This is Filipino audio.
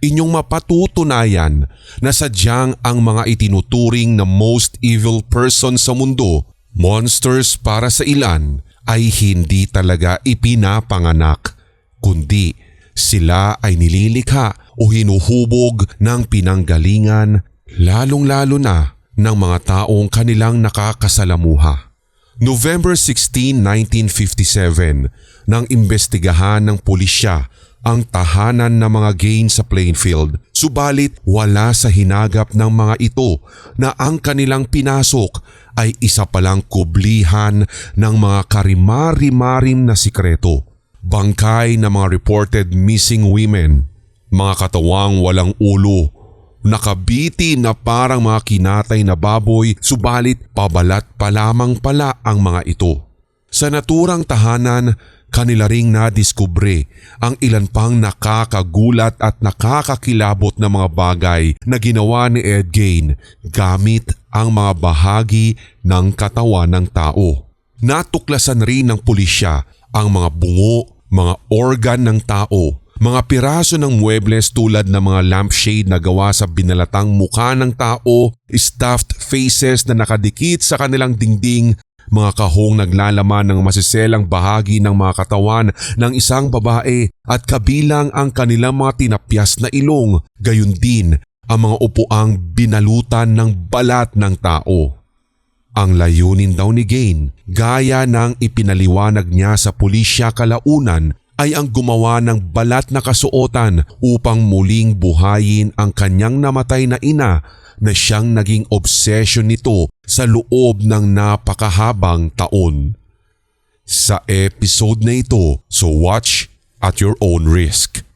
inyong mapatutunayan na sadyang ang mga itinuturing na most evil person sa mundo, monsters para sa ilan, ay hindi talaga ipinapanganak, kundi sila ay nililikha o hinuhubog ng pinanggalingan, lalong-lalo na ng mga taong kanilang nakakasalamuha. November 16, 1957, nang imbestigahan ng pulisya ang tahanan ng mga Gain sa Plainfield, subalit wala sa hinagap ng mga ito na ang kanilang pinasok ay isa palang kublihan ng mga karimari-marim na sikreto. Bangkay na mga reported missing women, mga katawang walang ulo, nakabiti na parang mga kinatay na baboy, subalit pabalat pa lamang pala ang mga ito. Sa naturang tahanan, kanila ring nadiskubre ang ilan pang nakakagulat at nakakakilabot na mga bagay na ginawa ni Ed Gain gamit ang mga bahagi ng katawan ng tao. Natuklasan rin ng pulisya ang mga bungo, mga organ ng tao, mga piraso ng muebles tulad ng mga lampshade na gawa sa binalatang mukha ng tao, stuffed faces na nakadikit sa kanilang dingding, mga kahong naglalaman ng masiselang bahagi ng mga katawan ng isang babae at kabilang ang kanilang mga tinapyas na ilong, gayon din ang mga upuang binalutan ng balat ng tao. Ang layunin daw ni Gain, gaya ng ipinaliwanag niya sa pulisya kalaunan, ay ang gumawa ng balat na kasuotan upang muling buhayin ang kanyang namatay na ina na siyang naging obsession nito sa loob ng napakahabang taon. Sa episode na ito, so watch at your own risk.